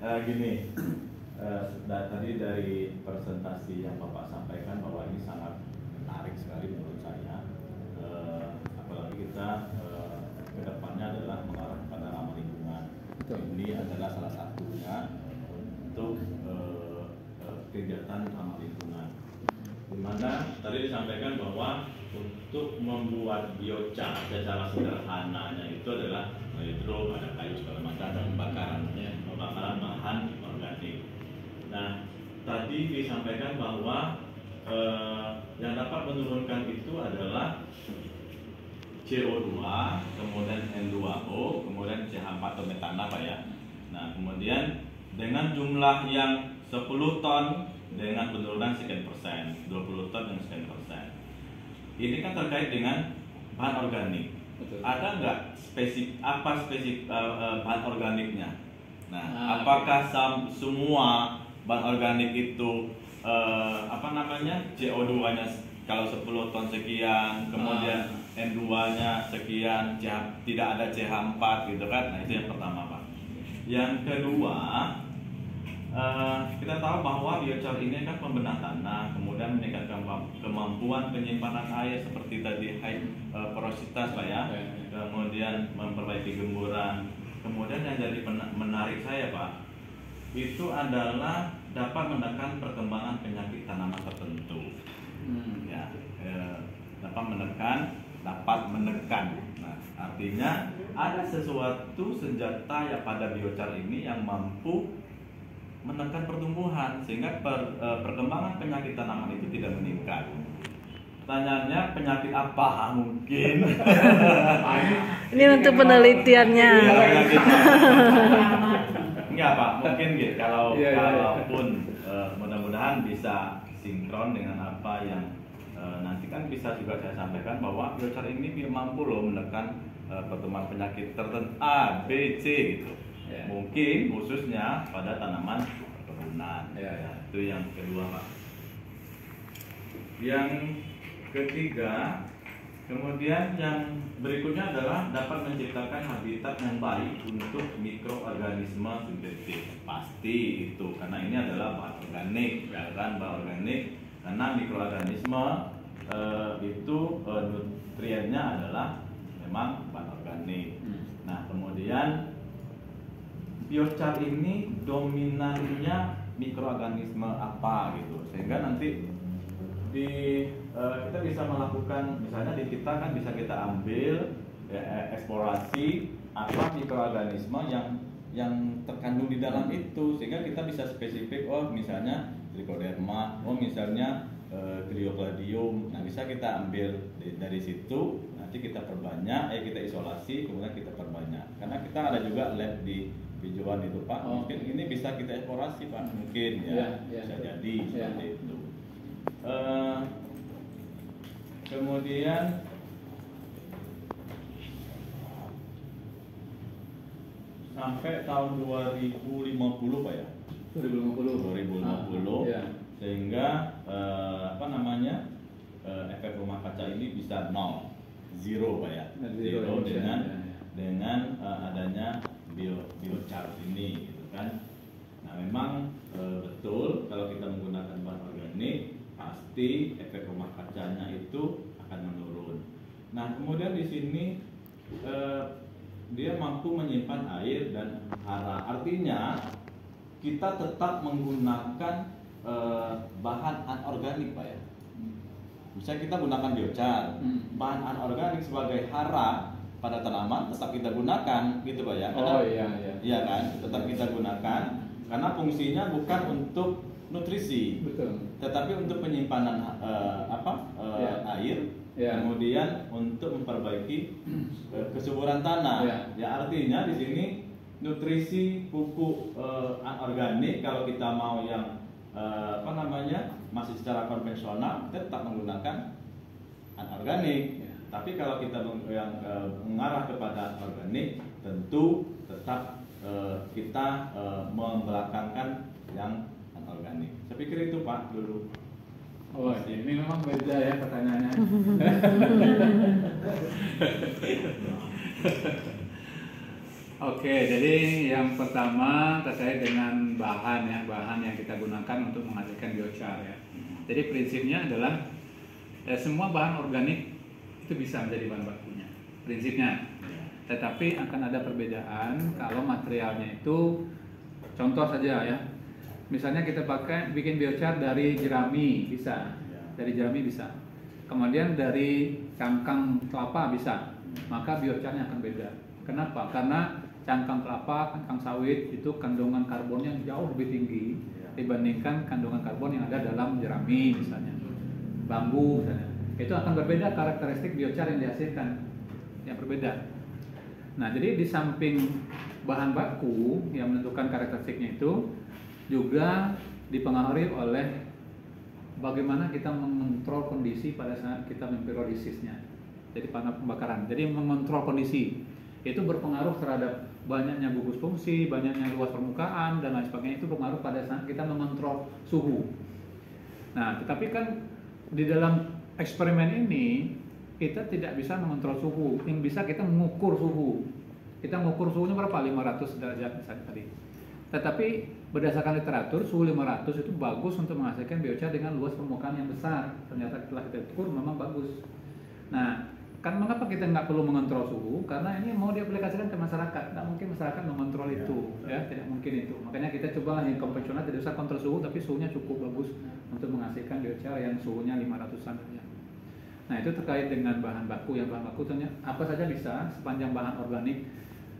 Gini, tadi dari presentasi yang Bapak sampaikan bahwa ini sangat menarik sekali menurut saya. Apalagi kita kedepannya adalah mengarah kepada ramah lingkungan. Ini adalah salah satunya untuk kegiatan ramah lingkungan. Dimana tadi disampaikan bahwa untuk membuat biochar secara sederhananya itu adalah hidro, ada kayu segala macam dan pembakaran bahan organik. Nah, tadi disampaikan bahwa yang dapat menurunkan itu adalah CO2, kemudian N2O, kemudian CH4 atau metana Pak ya. Nah, kemudian dengan jumlah yang 10 ton dengan penurunan sekian persen, 20 ton dan sekian persen. Ini kan terkait dengan bahan organik. Betul. Ada nggak spesifik bahan organiknya? Nah, apakah semua bahan organik itu CO2-nya kalau 10 ton sekian, kemudian N2-nya sekian, tidak ada CH4 gitu kan? Nah, itu yang pertama Pak. Yang kedua, kita tahu bahwa biochar ini kan pembenah tanah, kemudian meningkatkan kemampuan penyimpanan air seperti tadi high porositas Pak ya, kemudian memperbaiki gemburan. Kemudian yang jadi menarik saya Pak, itu adalah dapat menekan perkembangan penyakit tanaman tertentu. Ya, dapat menekan. Nah, artinya ada sesuatu senjata ya pada biochar ini yang mampu menekan pertumbuhan sehingga perkembangan penyakit tanaman itu tidak meningkat. Pertanyaannya, penyakit apa mungkin? Ini untuk penelitiannya. Enggak Pak, mungkin gitu. Kalaupun mudah-mudahan bisa sinkron dengan apa yang nanti kan bisa juga saya sampaikan bahwa biochar ini mampu loh menekan pertumbuhan penyakit tertentu A, B, C gitu. Mungkin khususnya pada tanaman perkebunan. Itu yang kedua Pak. Yang ketiga, kemudian yang berikutnya adalah dapat menciptakan habitat yang baik untuk mikroorganisme sintetis. Pasti itu, karena ini adalah bahan organik, bahan organik. Karena mikroorganisme itu nutriennya adalah memang bahan organik. Nah, kemudian biochar ini dominannya mikroorganisme apa gitu, sehingga nanti kita bisa melakukan, misalnya di kita kan bisa kita ambil eksplorasi apa mikroorganisme yang terkandung di dalam itu, sehingga kita bisa spesifik, misalnya Trichoderma, misalnya Gliocladium. Nah, bisa kita ambil dari situ, nanti kita perbanyak, kita isolasi, kemudian kita perbanyak. Karena kita ada juga lab di Pijuan itu Pak, mungkin ini bisa kita eksplorasi Pak, mungkin bisa jadi seperti itu. Kemudian sampai tahun 2050 Pak ya, 2050 sehingga efek rumah kaca ini bisa zero Pak ya, zero dengan adanya biochar ini gitu kan. Nah, memang betul kalau kita menggunakan bahan organik pasti efek rumah kacanya itu akan menurun. Nah, kemudian di sini dia mampu menyimpan air dan hara. Artinya kita tetap menggunakan bahan anorganik Pak ya. Misalnya kita gunakan biochar, bahan anorganik sebagai hara pada tanaman tetap kita gunakan gitu Pak ya. Iya kan, tetap kita gunakan karena fungsinya bukan untuk nutrisi, tetapi untuk penyimpanan air, kemudian untuk memperbaiki kesuburan tanah. Ya, artinya di sini nutrisi pupuk anorganik kalau kita mau yang masih secara konvensional kita tetap menggunakan anorganik. Tapi kalau kita yang mengarah kepada organik, tentu tetap kita membelakangkan yang anorganik. Saya pikir itu Pak dulu. Ini memang beda ya pertanyaannya. Oke, jadi yang pertama terkait dengan bahan ya, bahan yang kita gunakan untuk menghasilkan biochar ya. Jadi prinsipnya adalah semua bahan organik itu bisa menjadi bahan bakunya. Prinsipnya. Tetapi akan ada perbedaan kalau materialnya itu, contoh saja ya. Misalnya kita pakai bikin biochar dari jerami bisa, dari jerami bisa. Kemudian dari cangkang kelapa bisa, maka biocharnya akan beda. Kenapa? Karena cangkang kelapa, cangkang sawit itu kandungan karbonnya jauh lebih tinggi dibandingkan kandungan karbon yang ada dalam jerami misalnya, bambu misalnya. Itu akan berbeda karakteristik biochar yang dihasilkan, yang berbeda. Nah, jadi di samping bahan baku yang menentukan karakteristiknya itu juga dipengaruhi oleh bagaimana kita mengontrol kondisi pada saat kita memperodisisnya. Jadi pada pembakaran. Jadi mengontrol kondisi itu berpengaruh terhadap banyaknya gugus fungsi, banyaknya luas permukaan dan lain sebagainya. Itu berpengaruh pada saat kita mengontrol suhu. Nah, tetapi kan di dalam eksperimen ini kita tidak bisa mengontrol suhu. Yang bisa kita mengukur suhu. Kita mengukur suhunya berapa? 500 derajat misalnya tadi. Tetapi berdasarkan literatur suhu 500 itu bagus untuk menghasilkan biochar dengan luas permukaan yang besar. Ternyata setelah kita ukur memang bagus. Nah, kan mengapa kita nggak perlu mengontrol suhu? Karena ini mau diaplikasikan ke masyarakat. Nggak mungkin masyarakat mengontrol itu, ya tidak mungkin itu. Makanya kita coba yang konvensional tidak usah kontrol suhu, tapi suhunya cukup bagus untuk menghasilkan biochar yang suhunya 500-an saja. Nah, itu terkait dengan bahan baku. Yang bahan baku ternyata apa saja bisa sepanjang bahan organik.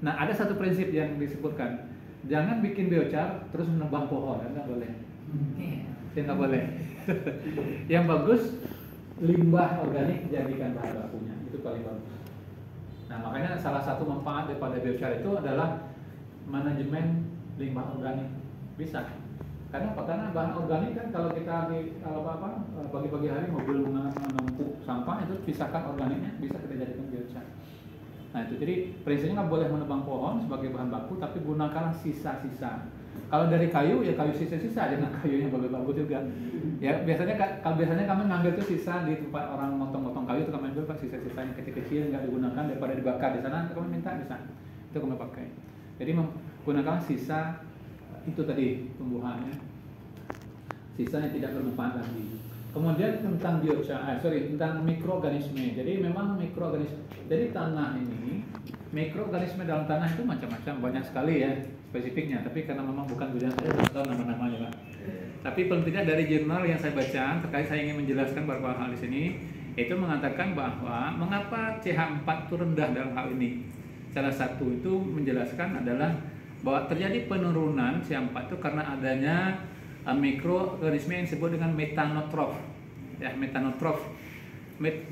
Nah, ada satu prinsip yang disebutkan, jangan bikin biochar terus menebang pohon, nggak boleh. Ya nggak boleh. Yang bagus limbah organik jadikan bahan bakunya, itu paling bagus. Nah, makanya salah satu manfaat daripada biochar itu adalah manajemen limbah organik. Bisa. Karena apa? Karena bahan organik kan kalau kita pagi-pagi hari mobil menumpuk sampah itu pisahkan organiknya, bisa kita jadikan biochar. Nah, itu jadi prinsipnya nggak boleh menebang pohon sebagai bahan baku, tapi gunakanlah sisa-sisa. Kalau dari kayu ya kayu sisa-sisa, jangan kayu yang bagus-bagus juga. Ya biasanya kalau kami ngambil tuh sisa di tempat orang motong-motong kayu itu kami ambil pak sisa-sisa yang kecil-kecil nggak digunakan daripada dibakar di sana kami minta bisa itu kami pakai. Jadi menggunakan sisa itu tadi tumbuhannya, sisa yang tidak bermanfaat lagi. Kemudian tentang tentang mikroorganisme. Jadi memang mikroorganisme. Jadi tanah ini, mikroorganisme dalam tanah itu macam-macam, banyak sekali ya spesifiknya. Tapi karena memang bukan bidang saya, tidak tahu nama-namanya pak. Tapi paling tidak dari jurnal yang saya baca, terkait saya ingin menjelaskan beberapa hal di sini, itu mengatakan bahwa mengapa CH4 itu rendah dalam hal ini. Salah satu itu menjelaskan adalah bahwa terjadi penurunan CH4 itu karena adanya mikroorganisme yang disebut dengan metanotrof. Ya, metanotrof.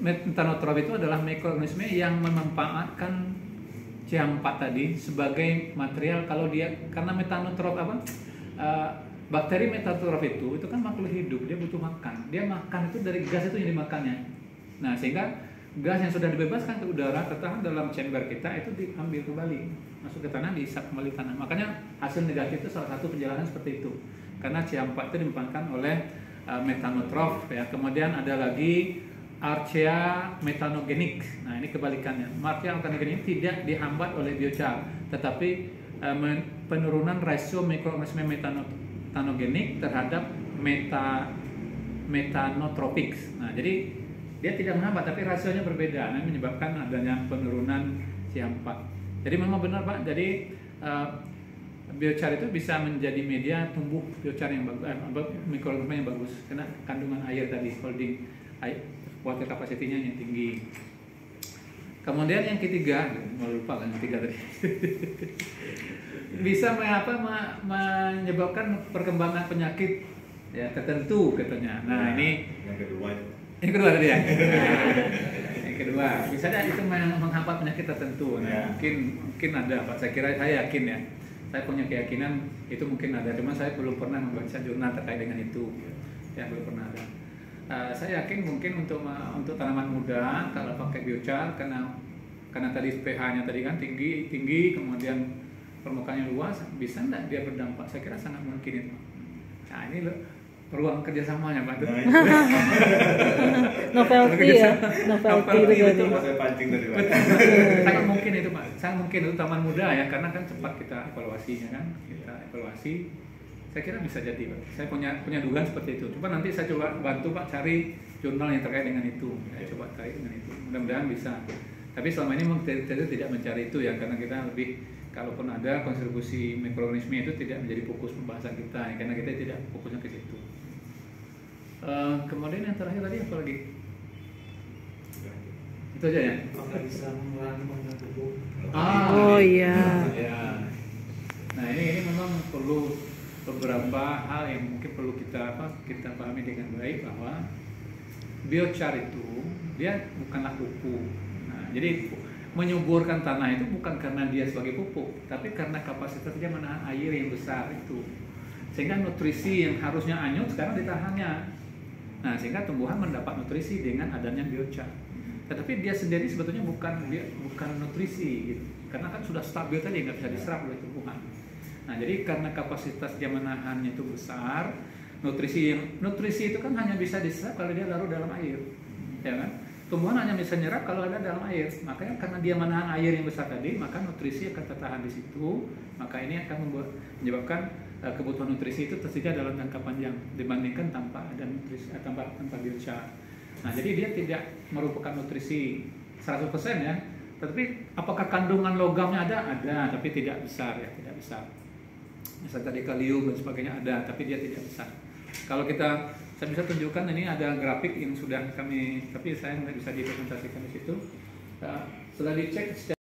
Metanotrof itu adalah mikroorganisme yang memanfaatkan CH4 tadi sebagai material kalau dia karena metanotrof bakteri metanotrof itu kan makhluk hidup, dia butuh makan. Dia makan itu dari gas itu yang dimakannya. Nah, sehingga gas yang sudah dibebaskan ke udara tertahan dalam chamber kita itu diambil kembali, masuk ke tanah, dihisap kembali tanah. Makanya hasil negatif itu salah satu penjelasan seperti itu. Karena CH4 itu dimanfaatkan oleh metanotrof ya. Kemudian ada lagi Archaea methanogenik. Nah, ini kebalikannya. Archaea methanogenik tidak dihambat oleh biochar, tetapi penurunan rasio mikroorganisme metanogenik terhadap metanotropics. Nah, jadi dia tidak menghambat tapi rasionya berbeda. Nah, menyebabkan adanya penurunan CH4. Jadi memang benar Pak. Jadi biochar itu bisa menjadi media tumbuh biochar yang bagus, mikroorganisme yang bagus karena kandungan air tadi, holding water capacity-nya yang tinggi. Kemudian yang ketiga, mau lupa kan yang ketiga tadi. Bisa menyebabkan perkembangan penyakit ya tertentu katanya. Nah, ini yang kedua tadi ya. Yang kedua, misalnya itu menghambat penyakit tertentu. Nah, mungkin ada Pak. Saya yakin ya. Saya punya keyakinan itu mungkin ada, cuma saya belum pernah membaca jurnal terkait dengan itu. Ya, belum pernah ada. Saya yakin mungkin untuk tanaman muda kalau pakai biochar karena tadi pH-nya tadi kan tinggi, kemudian permukaannya luas, bisa enggak dia berdampak? Saya kira sangat mungkin itu. Nah, ini peluang kerjasamanya Pak. Nah, Novelty ya, novelty itu Novelty berarti. itu, saya pancing tadi Pak. Sangat mungkin itu Pak, sangat mungkin itu taman muda ya, karena kan cepat kita evaluasinya kan, kita evaluasi. Saya kira bisa jadi Pak. Saya punya dugaan seperti itu. Coba nanti saya coba bantu Pak cari jurnal yang terkait dengan itu. Saya coba cari dengan itu. Mudah-mudahan bisa. Tapi selama ini memang kita tidak mencari itu ya, karena kita lebih, kalaupun ada kontribusi mikroorganisme itu tidak menjadi fokus pembahasan kita ya, karena kita tidak fokusnya ke situ. Kemudian yang terakhir tadi apa lagi? Itu aja ya. Apakah bisa mengurangi kontak tubuh? Oh iya. Ya. Nah ini memang perlu beberapa hal yang mungkin perlu kita pahami dengan baik, bahwa biochar itu dia bukanlah pupuk. Nah, jadi menyuburkan tanah itu bukan karena dia sebagai pupuk, tapi karena kapasitas dia menahan air yang besar itu, sehingga nutrisi yang harusnya anyut sekarang ditahannya. Nah, sehingga tumbuhan mendapat nutrisi dengan adanya biochar. Tetapi dia sendiri sebetulnya bukan nutrisi gitu, karena kan sudah stabil tadi, nggak bisa diserap oleh tumbuhan. Nah, jadi karena kapasitas dia menahannya itu besar, nutrisi itu kan hanya bisa diserap kalau dia larut dalam air, ya kan? Tumbuhan hanya bisa nyerap kalau ada dalam air. Makanya karena dia menahan air yang besar tadi, maka nutrisi akan tertahan di situ. Maka ini akan menyebabkan kebutuhan nutrisi itu tersedia dalam jangka panjang dibandingkan tanpa ada nutrisi, tanpa biochar. Nah, jadi dia tidak merupakan nutrisi 100% ya. Tetapi apakah kandungan logamnya ada? Ada, tapi tidak besar ya, tidak besar. Misalnya tadi kalium dan sebagainya ada, tapi dia tidak besar. Kalau saya bisa tunjukkan, ini ada grafik yang sudah kami, tapi saya nggak bisa dipresentasikan di situ. Setelah dicek